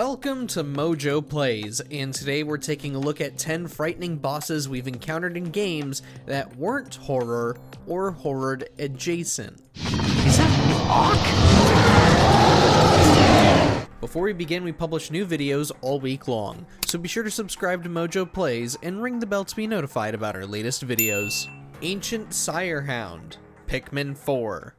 Welcome to MojoPlays, and today we're taking a look at 10 frightening bosses we've encountered in games that weren't horror or horror adjacent. Is that rock? Before we begin, we publish new videos all week long, so be sure to subscribe to MojoPlays and ring the bell to be notified about our latest videos. Ancient Sire Hound, Pikmin 4.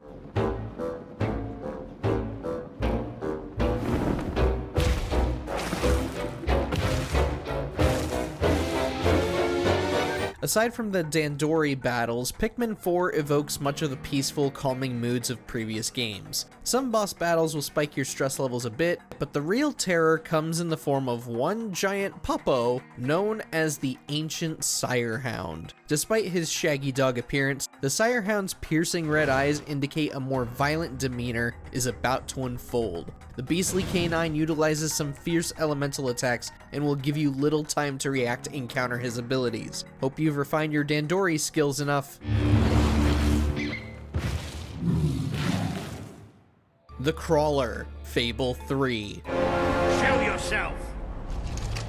Aside from the Dandori battles, Pikmin 4 evokes much of the peaceful, calming moods of previous games. Some boss battles will spike your stress levels a bit, but the real terror comes in the form of one giant puppo known as the Ancient Sire Hound. Despite his shaggy dog appearance, the Sire Hound's piercing red eyes indicate a more violent demeanor is about to unfold. The beastly canine utilizes some fierce elemental attacks and will give you little time to react and counter his abilities. Hope you've refined your Dandori skills enough. The Crawler, Fable 3. Show yourself!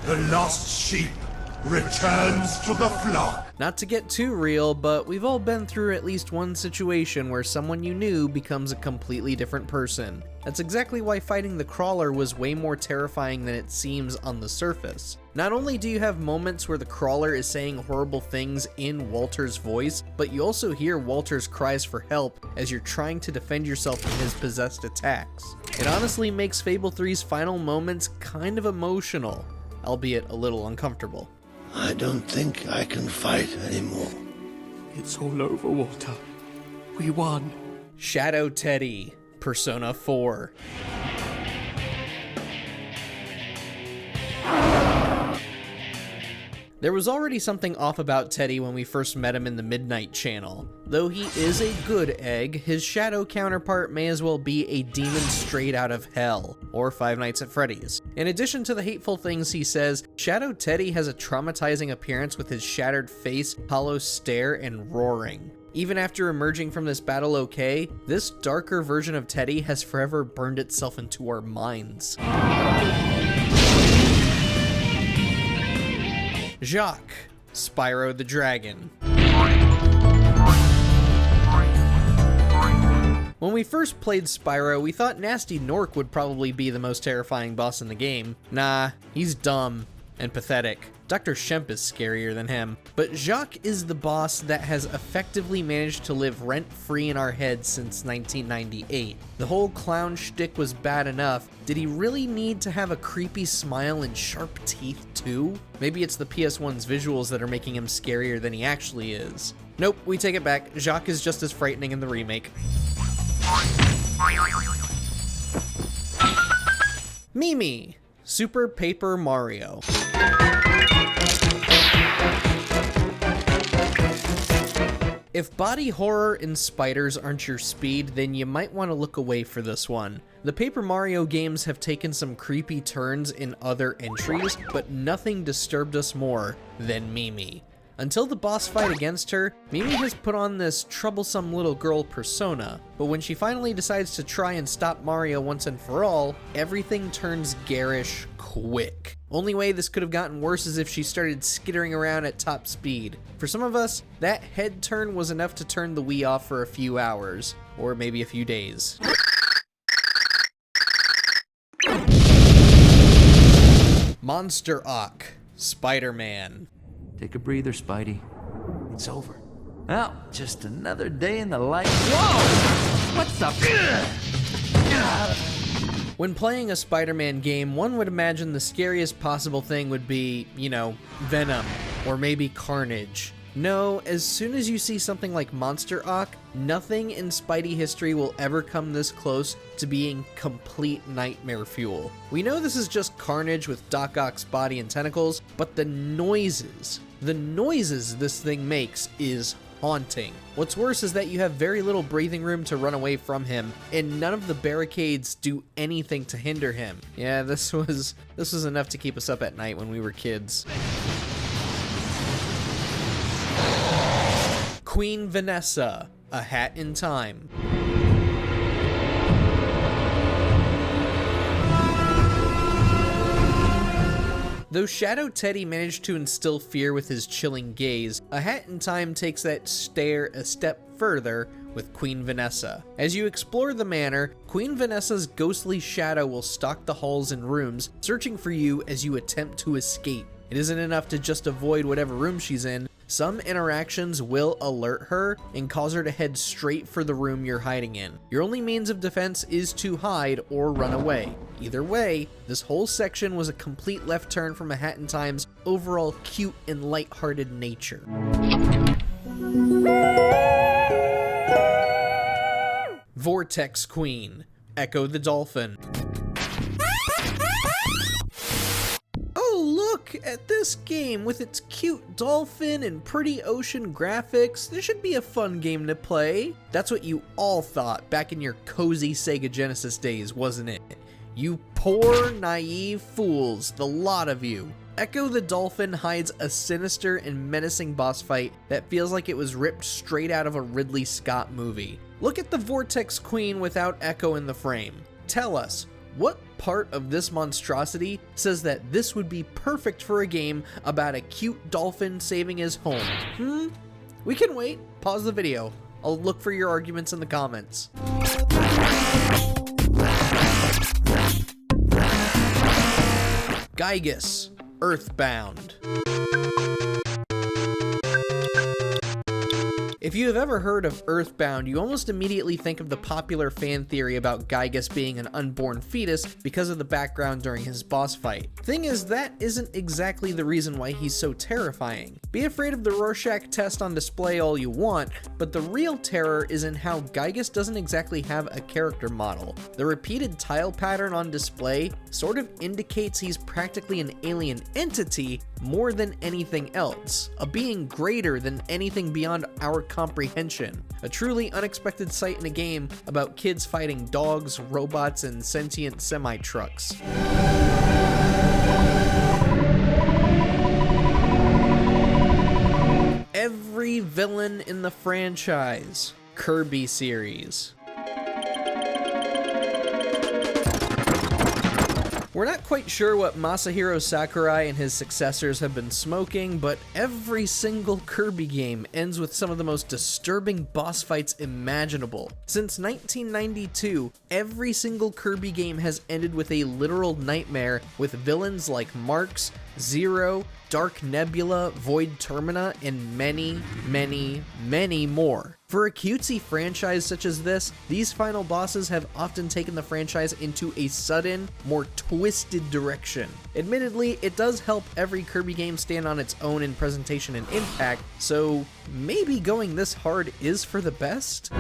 The lost sheep returns to the flock. Not to get too real, but we've all been through at least one situation where someone you knew becomes a completely different person. That's exactly why fighting the Crawler was way more terrifying than it seems on the surface. Not only do you have moments where the Crawler is saying horrible things in Walter's voice, but you also hear Walter's cries for help as you're trying to defend yourself from his possessed attacks. It honestly makes Fable 3's final moments kind of emotional, albeit a little uncomfortable. I don't think I can fight anymore. It's all over, Walter. We won. Shadow Teddie, Persona 4. There was already something off about Teddie when we first met him in the Midnight Channel. Though he is a good egg, his shadow counterpart may as well be a demon straight out of hell, or Five Nights at Freddy's. In addition to the hateful things he says, Shadow Teddie has a traumatizing appearance with his shattered face, hollow stare, and roaring. Even after emerging from this battle okay, this darker version of Teddie has forever burned itself into our minds. Jacques, Spyro the Dragon. When we first played Spyro, we thought Nasty Nork would probably be the most terrifying boss in the game. Nah, he's dumb and pathetic. Dr. Shemp is scarier than him. But Jacques is the boss that has effectively managed to live rent-free in our heads since 1998. The whole clown shtick was bad enough. Did he really need to have a creepy smile and sharp teeth too? Maybe it's the PS1's visuals that are making him scarier than he actually is. Nope, we take it back. Jacques is just as frightening in the remake. Mimi, Super Paper Mario. If body horror and spiders aren't your speed, then you might want to look away for this one. The Paper Mario games have taken some creepy turns in other entries, but nothing disturbed us more than Mimi. Until the boss fight against her, Mimi has put on this troublesome little girl persona, but when she finally decides to try and stop Mario once and for all, everything turns garish quick. Only way this could have gotten worse is if she started skittering around at top speed. For some of us, that head turn was enough to turn the Wii off for a few hours, or maybe a few days. Monster Ock, Spider-Man. Take a breather, Spidey. It's over. Well, just another day in the life. Whoa! What's up? When playing a Spider-Man game, one would imagine the scariest possible thing would be, Venom, or maybe Carnage. No, as soon as you see something like Monster Ock, nothing in Spidey history will ever come this close to being complete nightmare fuel. We know this is just Carnage with Doc Ock's body and tentacles, but the noises this thing makes is haunting. What's worse is that you have very little breathing room to run away from him, and none of the barricades do anything to hinder him. Yeah, this was enough to keep us up at night when we were kids. Queen Vanessa, A Hat in Time. Though Shadow Teddie managed to instill fear with his chilling gaze, A Hat in Time takes that stare a step further with Queen Vanessa. As you explore the manor, Queen Vanessa's ghostly shadow will stalk the halls and rooms, searching for you as you attempt to escape. It isn't enough to just avoid whatever room she's in. Some interactions will alert her and cause her to head straight for the room you're hiding in. Your only means of defense is to hide or run away. Either way, this whole section was a complete left turn from A Hat in Time's overall cute and lighthearted nature. Vortex Queen, Echo the Dolphin. Oh, look at this game with its cute dolphin and pretty ocean graphics. This should be a fun game to play. That's what you all thought back in your cozy Sega Genesis days, wasn't it? You poor, naive fools, the lot of you. Echo the Dolphin hides a sinister and menacing boss fight that feels like it was ripped straight out of a Ridley Scott movie. Look at the Vortex Queen without Echo in the frame. Tell us, what part of this monstrosity says that this would be perfect for a game about a cute dolphin saving his home? We can wait. Pause the video. I'll look for your arguments in the comments. Giygas, Earthbound. If you have ever heard of Earthbound, you almost immediately think of the popular fan theory about Giygas being an unborn fetus because of the background during his boss fight. Thing is, that isn't exactly the reason why he's so terrifying. Be afraid of the Rorschach test on display all you want, but the real terror is in how Giygas doesn't exactly have a character model. The repeated tile pattern on display sort of indicates he's practically an alien entity more than anything else, a being greater than anything beyond our comprehension. A truly unexpected sight in a game about kids fighting dogs, robots, and sentient semi-trucks. Every villain in the franchise. Kirby series. We're not quite sure what Masahiro Sakurai and his successors have been smoking, but every single Kirby game ends with some of the most disturbing boss fights imaginable. Since 1992, every single Kirby game has ended with a literal nightmare, with villains like Marx, Zero, Dark Nebula, Void Termina, and many, many, many more. For a cutesy franchise such as this, these final bosses have often taken the franchise into a sudden, more twisted direction. Admittedly, it does help every Kirby game stand on its own in presentation and impact, so maybe going this hard is for the best?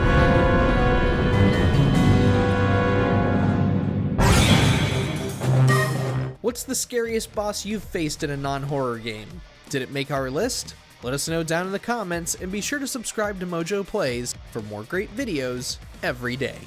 What's the scariest boss you've faced in a non-horror game? Did it make our list? Let us know down in the comments, and be sure to subscribe to MojoPlays for more great videos every day.